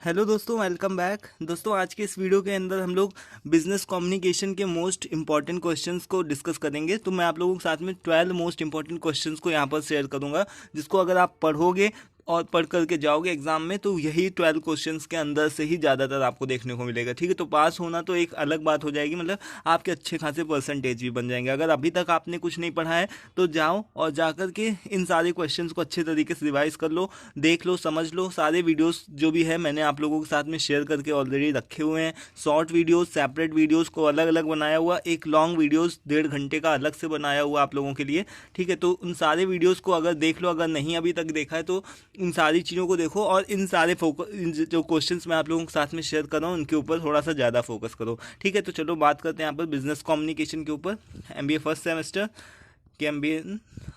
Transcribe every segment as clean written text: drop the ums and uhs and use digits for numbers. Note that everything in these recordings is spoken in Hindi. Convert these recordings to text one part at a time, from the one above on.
हेलो दोस्तों, वेलकम बैक। दोस्तों, आज के इस वीडियो के अंदर हम लोग बिजनेस कम्युनिकेशन के मोस्ट इंपॉर्टेंट क्वेश्चंस को डिस्कस करेंगे। तो मैं आप लोगों के साथ में 12 मोस्ट इंपॉर्टेंट क्वेश्चंस को यहाँ पर शेयर करूँगा, जिसको अगर आप पढ़ोगे और पढ़ करके जाओगे एग्जाम में तो यही 12 क्वेश्चंस के अंदर से ही ज़्यादातर आपको देखने को मिलेगा। ठीक है, तो पास होना तो एक अलग बात हो जाएगी, मतलब आपके अच्छे खासे परसेंटेज भी बन जाएंगे। अगर अभी तक आपने कुछ नहीं पढ़ा है तो जाओ और जा कर के इन सारे क्वेश्चंस को अच्छे तरीके से रिवाइज कर लो, देख लो, समझ लो। सारे वीडियोस जो भी है मैंने आप लोगों के साथ में शेयर करके ऑलरेडी रखे हुए हैं। शॉर्ट वीडियोस, सेपरेट वीडियोस को अलग अलग बनाया हुआ, एक लॉन्ग वीडियोस 1.5 घंटे का अलग से बनाया हुआ आप लोगों के लिए। ठीक है, तो उन सारे वीडियोस को अगर देख लो, अगर नहीं अभी तक देखा है तो इन सारी चीज़ों को देखो और इन सारे फोकस जो क्वेश्चंस मैं आप लोगों के साथ में शेयर कर रहा हूँ उनके ऊपर थोड़ा सा ज़्यादा फोकस करो। ठीक है, तो चलो बात करते हैं यहाँ पर बिजनेस कम्युनिकेशन के ऊपर, MBA फर्स्ट सेमेस्टर के MBA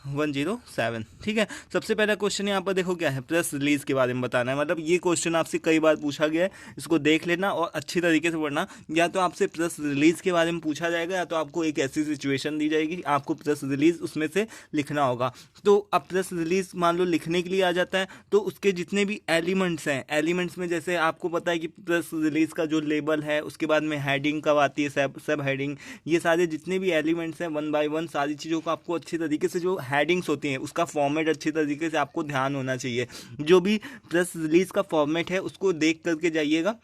107। ठीक है, सबसे पहला क्वेश्चन यहाँ पर देखो क्या है, प्रेस रिलीज के बारे में बताना है। मतलब ये क्वेश्चन आपसे कई बार पूछा गया है, इसको देख लेना और अच्छी तरीके से पढ़ना। या तो आपसे प्रेस रिलीज के बारे में पूछा जाएगा या तो आपको एक ऐसी सिचुएशन दी जाएगी, आपको प्रेस रिलीज उसमें से लिखना होगा। तो अब प्रेस रिलीज मान लो लिखने के लिए आ जाता है तो उसके जितने भी एलिमेंट्स हैं, एलिमेंट्स में जैसे आपको पता है कि प्रेस रिलीज का जो लेबल है, उसके बाद में हेडिंग कब आती है, सब हेडिंग, ये सारे जितने भी एलिमेंट्स हैं 1 बाय 1 सारी चीज़ों को आपको अच्छी तरीके से, जो हेडिंग्स होती हैं उसका फॉर्मेट अच्छी तरीके से आपको ध्यान होना चाहिए। जो भी प्रेस रिलीज का फॉर्मेट है उसको देख करके जाइएगा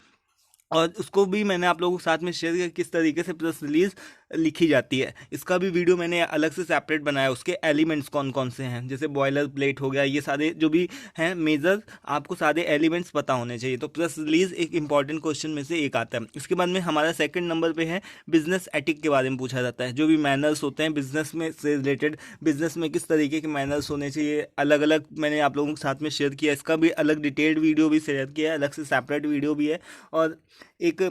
और उसको भी मैंने आप लोगों के साथ में शेयर किया किस तरीके से प्रेस रिलीज लिखी जाती है। इसका भी वीडियो मैंने अलग से सेपरेट बनाया, उसके एलिमेंट्स कौन कौन से हैं, जैसे बॉयलर प्लेट हो गया, ये सारे जो भी हैं मेजर, आपको सारे एलिमेंट्स पता होने चाहिए। तो प्रेस रिलीज एक इंपॉर्टेंट क्वेश्चन में से एक आता है। इसके बाद में हमारा सेकंड नंबर पे है बिजनेस एटिक के बारे में पूछा जाता है। जो भी मैनर्स होते हैं बिजनेस में से रिलेटेड, बिजनेस में किस तरीके के मैनर्स होने चाहिए, अलग अलग मैंने आप लोगों के साथ में शेयर किया। इसका भी अलग डिटेल्ड वीडियो भी शेयर किया है, अलग से सेपरेट वीडियो भी है। और एक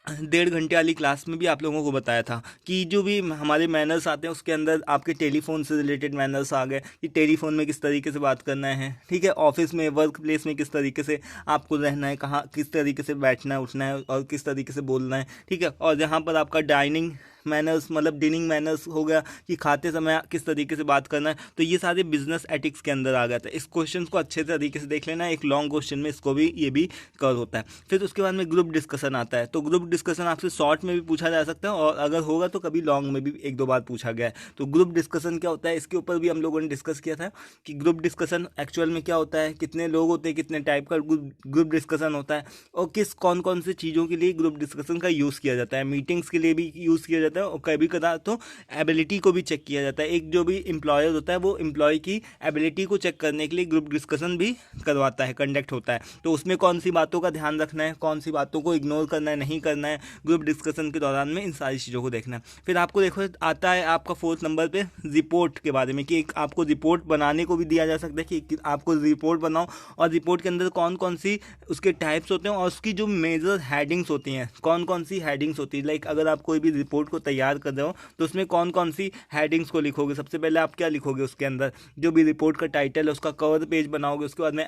1.5 घंटे वाली क्लास में भी आप लोगों को बताया था कि जो भी हमारे मैनर्स आते हैं उसके अंदर आपके टेलीफोन से रिलेटेड मैनर्स आ गए कि टेलीफोन में किस तरीके से बात करना है। ठीक है, ऑफिस में, वर्क प्लेस में किस तरीके से आपको रहना है, कहाँ किस तरीके से बैठना है, उठना है और किस तरीके से बोलना है। ठीक है, और जहाँ पर आपका डाइनिंग मैनर्स, मतलब डिनिंग मैनर्स हो गया कि खाते समय किस तरीके से बात करना है। तो ये सारे बिजनेस एथिक्स के अंदर आ गया था। इस क्वेश्चन को अच्छे तरीके से देख लेना, एक लॉन्ग क्वेश्चन में इसको भी ये भी कवर होता है। फिर उसके बाद में ग्रुप डिस्कशन आता है। तो ग्रुप डिस्कशन आपसे शॉर्ट में भी पूछा जा सकता है और अगर होगा तो कभी लॉन्ग में भी 1-2 बार पूछा गया है। तो ग्रुप डिस्कशन क्या होता है, इसके ऊपर भी हम लोगों ने डिस्कस किया था कि ग्रुप डिस्कशन एक्चुअल में क्या होता है, कितने लोग होते हैं, कितने टाइप का ग्रुप डिस्कशन होता है और किस कौन कौन से चीज़ों के लिए ग्रुप डिस्कशन का यूज़ किया जाता है। मीटिंग्स के लिए भी यूज़ किया जाता है और कभी कदा तो एबिलिटी को भी चेक किया जाता है। एक जो भी एम्प्लॉयर होता है वो एम्प्लॉय की एबिलिटी को चेक करने के लिए ग्रुप डिस्कशन भी करवाता है, कंडक्ट होता है। तो उसमें कौन सी बातों का ध्यान रखना है, कौन सी बातों को इग्नोर करना है, नहीं करना है ग्रुप डिस्कशन के दौरान में, इन सारी चीज़ों को देखना है। फिर आपको देखो आता है आपका 4th नंबर पे रिपोर्ट के बारे में कि एक आपको रिपोर्ट बनाने को भी दिया जा सकता है कि आपको रिपोर्ट बनाओ और रिपोर्ट के अंदर कौन कौन सी उसके टाइप्स होते हैं और उसकी जो मेजर हेडिंग्स होती हैं, कौन कौन सी हेडिंग्स होती है। लाइक अगर आप कोई भी रिपोर्ट को तैयार कर रहे हो तो उसमें कौन कौन सी हेडिंग्स को लिखोगे। सबसे पहले आप क्या लिखोगे, उसके अंदर जो भी रिपोर्ट का टाइटल है उसका कवर पेज बनाओगे, उसके बाद में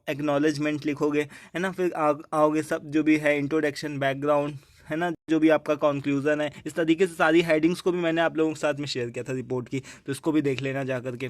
एक्नॉलेजमेंट लिखोगे, है ना। फिर आओगे सब जो भी है इंट्रोडक्शन, बैकग्राउंड, है ना, जो भी आपका कंक्लूजन है। इस तरीके से सारी हेडिंग्स को भी मैंने आप लोगों के साथ में शेयर किया था रिपोर्ट की, तो इसको भी देख लेना जा करके।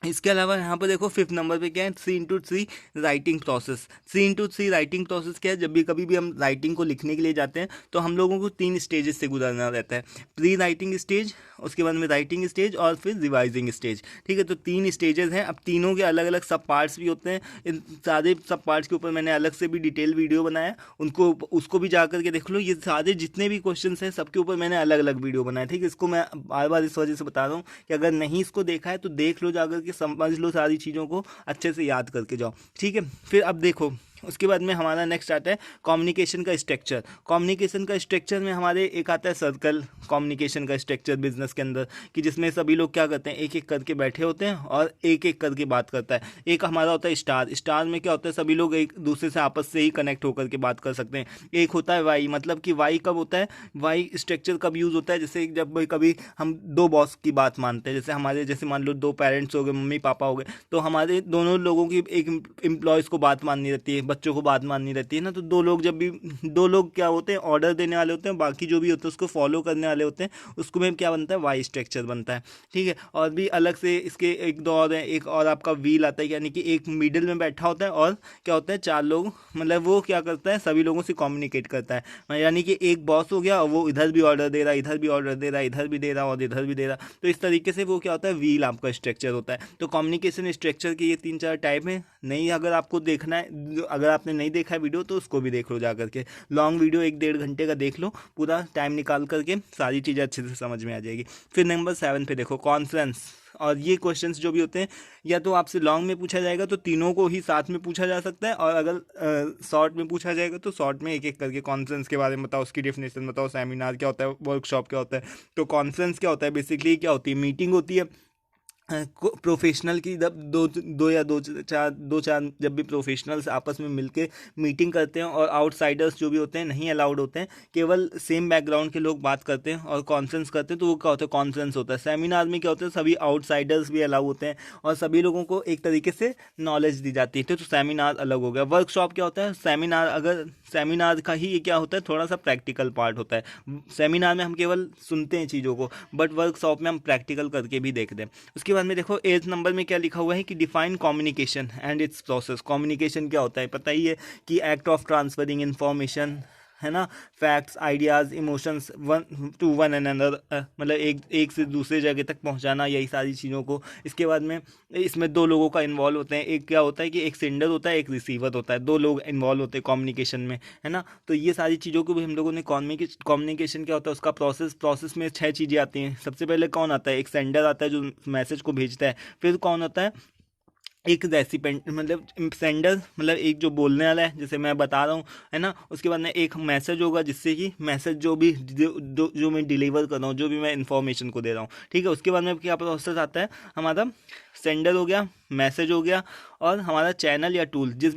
इसके अलावा यहाँ पर देखो 5th नंबर पे क्या है, 3x3 writing process. 3x3 writing process क्या है, जब भी कभी भी हम राइटिंग को लिखने के लिए जाते हैं तो हम लोगों को 3 स्टेजेस से गुजरना रहता है। प्री राइटिंग स्टेज, उसके बाद में राइटिंग स्टेज और फिर रिवाइजिंग स्टेज। ठीक है, तो 3 स्टेजेस हैं। अब तीनों के अलग अलग सब पार्ट्स भी होते हैं। इन सारे सब पार्ट्स के ऊपर मैंने अलग से भी डिटेल वीडियो बनाया, उसको भी जा करके देख लो। ये सारे जितने भी क्वेश्चन हैं सबके ऊपर मैंने अलग अलग वीडियो बनाया। ठीक है, इसको मैं बार बार इस वजह से बता रहा हूँ कि अगर नहीं इसको देखा है तो देख लो, जाकर के समझ लो, सारी चीज़ों को अच्छे से याद करके जाओ। ठीक है, फिर अब देखो उसके बाद में हमारा नेक्स्ट आता है कम्युनिकेशन का स्ट्रक्चर। कम्युनिकेशन का स्ट्रक्चर में हमारे एक आता है सर्कल कम्युनिकेशन का स्ट्रक्चर बिजनेस के अंदर, कि जिसमें सभी लोग क्या करते हैं, एक एक करके बैठे होते हैं और एक एक करके बात करता है। एक हमारा होता है स्टार। स्टार में क्या होता है, सभी लोग एक दूसरे से आपस से ही कनेक्ट होकर के बात कर सकते हैं। एक होता है वाई, मतलब कि वाई कब होता है, वाई स्ट्रक्चर कब यूज़ होता है, जैसे जब कभी हम 2 बॉस की बात मानते हैं, जैसे हमारे जैसे मान लो 2 पेरेंट्स हो गए, मम्मी पापा हो गए, तो हमारे दोनों लोगों की एक एम्प्लॉयज़ को बात माननी रहती है, बच्चों को बात माननी रहती है ना, तो दो लोग क्या होते हैं, ऑर्डर देने वाले होते हैं, बाकी जो भी होते हैं उसको फॉलो करने वाले होते हैं, उसको में क्या बनता है, वाई स्ट्रक्चर बनता है। ठीक है, और भी अलग से इसके एक दो और है, एक और आपका व्हील आता है, यानी कि एक मिडिल में बैठा होता है और क्या होता है, चार लोग, मतलब वो क्या करता है, सभी लोगों से कम्युनिकेट करता है, यानी कि एक बॉस हो गया और वो इधर भी ऑर्डर दे रहा है, इधर भी ऑर्डर दे रहा है, इधर भी दे रहा है और इधर भी दे रहा है। तो इस तरीके से वो क्या होता है, व्हील आपका स्ट्रक्चर होता है। तो कम्युनिकेशन स्ट्रक्चर के ये 3-4 टाइप हैं। नहीं, अगर आपको देखना है, अगर आपने नहीं देखा है वीडियो तो उसको भी देख लो जा करके। लॉन्ग वीडियो 1-1.5 घंटे का देख लो, पूरा टाइम निकाल करके सारी चीज़ें अच्छे से समझ में आ जाएगी। फिर नंबर 7 पे देखो, कॉन्फ्रेंस। और ये क्वेश्चंस जो भी होते हैं, या तो आपसे लॉन्ग में पूछा जाएगा तो तीनों को ही साथ में पूछा जा सकता है, और अगर शॉर्ट में पूछा जाएगा तो शॉर्ट में एक एक करके कॉन्फ्रेंस के बारे में बताओ, उसकी डेफिनेशन बताओ, सेमिनार क्या होता है, वर्कशॉप क्या होता है। तो कॉन्फ्रेंस क्या होता है, बेसिकली क्या होती है, मीटिंग होती है प्रोफेशनल की। जब दो चार जब भी प्रोफेशनल्स आपस में मिलके मीटिंग करते हैं और आउटसाइडर्स जो भी होते हैं नहीं अलाउड होते हैं, केवल सेम बैकग्राउंड के लोग बात करते हैं और कॉन्फ्रेंस करते हैं, तो वो क्या होता है, कॉन्फ्रेंस होता है। सेमिनार में क्या होता है, सभी आउटसाइडर्स भी अलाउ होते हैं और सभी लोगों को एक तरीके से नॉलेज दी जाती है, तो सेमिनार अलग हो गया। वर्कशॉप क्या होता है, सेमिनार का ही ये क्या होता है, थोड़ा सा प्रैक्टिकल पार्ट होता है। सेमिनार में हम केवल सुनते हैं चीज़ों को, बट वर्कशॉप में हम प्रैक्टिकल करके भी देखते हैं। उसके बाद में देखो 8 नंबर में क्या लिखा हुआ है कि define communication and it's process. Communication क्या होता है, पता ही है कि एक्ट ऑफ ट्रांसफरिंग इंफॉर्मेशन, है ना, facts, ideas, emotions one and another, मतलब एक से दूसरे जगह तक पहुंचाना, यही सारी चीज़ों को। इसके बाद में इसमें दो लोगों का इन्वॉल्व होते हैं, एक क्या होता है कि एक सेंडर होता है, एक रिसीवर होता है, दो लोग इन्वॉल्व होते हैं कम्युनिकेशन में, है ना। तो ये सारी चीज़ों को भी हम लोगों ने कम्युनिकेशन क्या होता है उसका प्रोसेस में 6 चीज़ें आती हैं। सबसे पहले कौन आता है, एक सेंडर आता है जो मैसेज को भेजता है। फिर कौन होता है, एक रेसिपेंट, मतलब सेंडर, मतलब एक जो बोलने वाला है, जैसे मैं बता रहा हूँ, है ना। उसके बाद में एक मैसेज होगा, जिससे कि मैसेज जो मैं डिलीवर कर रहा हूँ, जो भी मैं इन्फॉर्मेशन को दे रहा हूँ, ठीक है। उसके बाद में क्या प्रोसेस आता है, हमारा सेंडर हो गया, मैसेज हो गया, और हमारा चैनल या टूल, जिस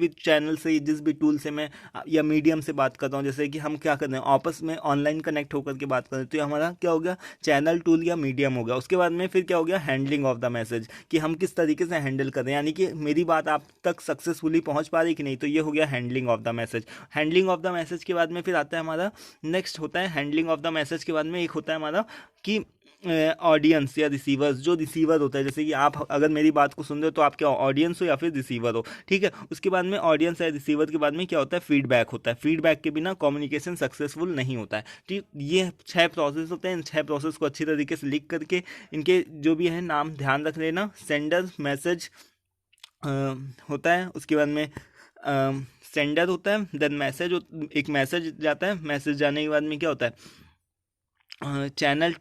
भी टूल से मैं या मीडियम से बात करता हूँ, जैसे कि हम क्या कर रहे हैं, आपस में ऑनलाइन कनेक्ट होकर के बात कर रहे हैं, तो ये हमारा क्या हो गया, चैनल, टूल या मीडियम हो गया। उसके बाद में फिर क्या हो गया, हैंडलिंग ऑफ द मैसेज, कि हम किस तरीके से हैंडल कर रहे हैं, यानी कि मेरी बात आप तक सक्सेसफुली पहुँच पा रही कि नहीं, तो ये हो गया handling of the message. Handling of the message के बाद में फिर आता है हमारा नेक्स्ट होता है, हैंडलिंग ऑफ द मैसेज के बाद में एक होता है हमारा कि ऑडियंस या रिसीवर्स, जो रिसीवर होता है, जैसे कि आप अगर मेरी बात को सुन रहे हो तो आप क्या ऑडियंस हो या फिर रिसीवर हो, ठीक है। उसके बाद में ऑडियंस या रिसीवर के बाद में क्या होता है, फीडबैक होता है। फीडबैक के बिना कम्युनिकेशन सक्सेसफुल नहीं होता है, ठीक। ये 6 प्रोसेस होते हैं। इन 6 प्रोसेस को अच्छी तरीके से लिख करके इनके जो भी है नाम ध्यान रख लेना। सेंडर मैसेज होता है, उसके बाद में सेंडर होता है, देन एक मैसेज जाता है, मैसेज जाने के बाद में क्या होता है, चैनल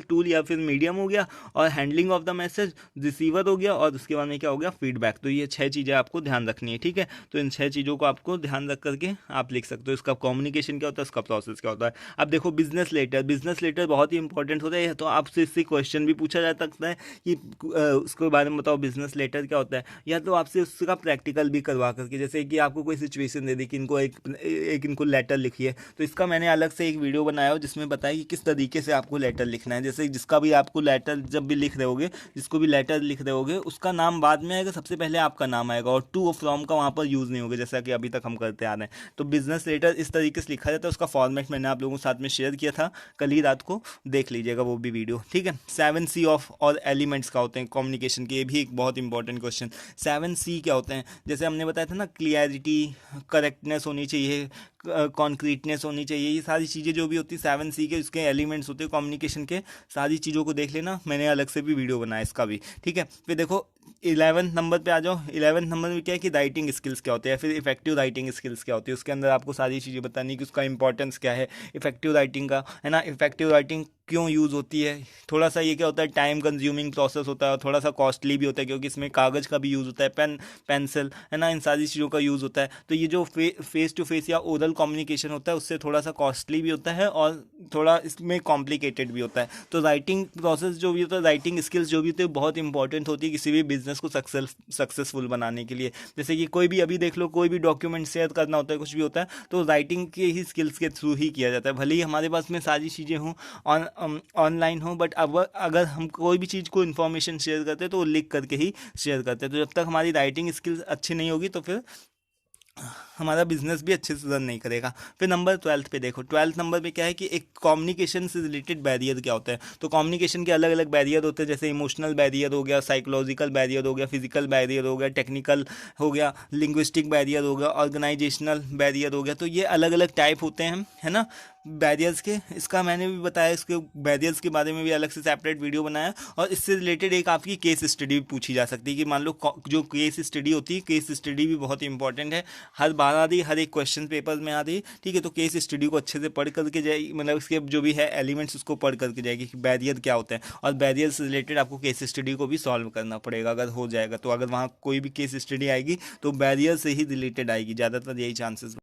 टूल या फिर मीडियम हो गया, और handling of the message receiver हो गया, और उसके बाद में क्या हो गया, फीडबैक। तो ये 6 चीज़ें आपको ध्यान रखनी है, ठीक है। तो इन 6 चीज़ों को आपको ध्यान रख करके आप लिख सकते हो, इसका कम्युनिकेशन क्या होता है, इसका प्रोसेस क्या होता है। अब देखो बिजनेस लेटर बहुत ही इंपॉर्टेंट होता है, तो आपसे इससे क्वेश्चन भी पूछा जा सकता है कि उसके बारे में बताओ, बिजनेस लेटर क्या होता है, या तो आपसे उसका प्रैक्टिकल भी करवा करके, जैसे कि आपको कोई सिचुएशन दे दी कि इनको लेटर लिखिए, तो इसका मैंने अलग से एक वीडियो बनाया हो जिसमें बताया कि किस तरीके से आपको लेटर लिखना है। जैसे जिसका भी आपको लेटर जब भी लिख रहे होगे, जिसको भी लेटर लिख रहे होगे, उसका नाम बाद में आएगा, सबसे पहले आपका नाम आएगा, और टू और फ्रॉम का वहाँ पर यूज़ नहीं होगा, जैसा कि अभी तक हम करते आ रहे हैं। तो बिजनेस लेटर इस तरीके से लिखा जाता है, उसका फॉर्मेट मैंने आप लोगों के साथ में शेयर किया था कल ही रात को, देख लीजिएगा वो भी वीडियो, ठीक है। 7C ऑफ और एलिमेंट्स का होते हैं कम्युनिकेशन के, ये भी एक बहुत इंपॉर्टेंट क्वेश्चन। 7C क्या होते हैं, जैसे हमने बताया था ना, क्लियरिटी, करेक्टनेस होनी चाहिए, कॉन्क्रीटनेस होनी चाहिए, ये सारी चीज़ें जो भी होती है 7C के उसके एलिमेंट्स होते हैं कम्युनिकेशन के। सारी चीज़ों को देख लेना, मैंने अलग से भी वीडियो बनाया इसका भी, ठीक है। फिर देखो 11 नंबर पे आ जाओ। 11 नंबर में क्या है कि राइटिंग स्किल्स क्या होते हैं, फिर इफेक्टिव राइटिंग स्किल्स क्या होती है, उसके अंदर आपको सारी चीज़ें बतानी कि उसका इंपॉर्टेंस क्या है इफेक्टिव राइटिंग का, है ना। इफेक्टिव राइटिंग क्यों यूज़ होती है, थोड़ा सा ये क्या होता है, टाइम कंज्यूमिंग प्रोसेस होता है, और थोड़ा सा कॉस्टली भी होता है, क्योंकि इसमें कागज़ का भी यूज़ होता है, पेंसिल, है ना, इन सारी चीज़ों का यूज़ होता है। तो ये जो फेस टू फेस या ओरल कम्युनिकेशन होता है, उससे थोड़ा सा कॉस्टली भी होता है और थोड़ा इसमें कॉम्प्लिकेटेड भी होता है। तो राइटिंग प्रोसेस जो भी होता है, राइटिंग स्किल्स जो भी होती है, बहुत इंपॉर्टेंट होती है किसी भी बिजनेस को सक्सेसफुल बनाने के लिए। जैसे कि कोई भी अभी देख लो, कोई भी डॉक्यूमेंट शेयर करना होता है, कुछ भी होता है, तो राइटिंग के ही स्किल्स के थ्रू ही किया जाता है। भले ही हमारे पास में सारी चीज़ें हों, ऑनलाइन हो, बट अब अगर हम कोई भी चीज़ को इन्फॉर्मेशन शेयर करते हैं तो वो लिख करके ही शेयर करते हैं। तो जब तक हमारी राइटिंग स्किल्स अच्छी नहीं होगी तो फिर हमारा बिजनेस भी अच्छे से रन नहीं करेगा। फिर नंबर 12 पे देखो, 12 नंबर पे क्या है कि एक कम्युनिकेशन से रिलेटेड बैरियर क्या होता है। तो कम्युनिकेशन के अलग अलग बैरियर होते हैं, जैसे इमोशनल बैरियर हो गया, साइकोलॉजिकल बैरियर हो गया, फिजिकल बैरियर हो गया, टेक्निकल हो गया, लिंग्विस्टिक बैरियर हो गया, ऑर्गेनाइजेशनल बैरियर हो गया। तो ये अलग अलग टाइप होते हैं, है ना, बैरियर्स के। इसका मैंने भी बताया, इसके बैरियर्स के बारे में भी अलग से सेपरेट वीडियो बनाया। और इससे रिलेटेड एक आपकी केस स्टडी भी पूछी जा सकती है कि मान लो जो केस स्टडी होती है, केस स्टडी भी बहुत इंपॉर्टेंट है, हर बार आ रही, हर एक क्वेश्चन पेपर में आ रही, ठीक है। तो केस स्टडी को अच्छे से पढ़ करके जाएगी, मतलब इसके जो भी है एलिमेंट्स उसको पढ़ करके जाएगी कि बैरियर क्या होता है। और बैरियर से रिलेटेड आपको केस स्टडी को भी सॉल्व करना पड़ेगा, अगर हो जाएगा तो। अगर वहाँ कोई भी केस स्टडी आएगी तो बैरियर से ही रिलेटेड आएगी, ज़्यादातर यही चांसेस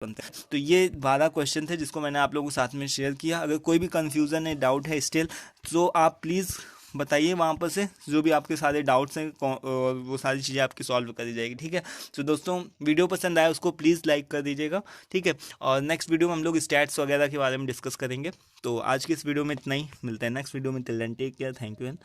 बनते हैं। तो ये 12 क्वेश्चन थे जिसको मैंने आप लोगों के साथ में शेयर किया। अगर कोई भी कंफ्यूजन है, डाउट है स्टिल, तो आप प्लीज़ बताइए वहाँ पर से, जो भी आपके सारे डाउट्स हैं और वो सारी चीज़ें आपकी सॉल्व करी जाएगी, ठीक है। तो दोस्तों, वीडियो पसंद आया उसको प्लीज़ लाइक कर दीजिएगा, ठीक है। और नेक्स्ट वीडियो में हम लोग स्टैट्स वगैरह के बारे में डिस्कस करेंगे। तो आज की इस वीडियो में इतना ही, मिलते हैं नेक्स्ट वीडियो में। Till then take care, thank you and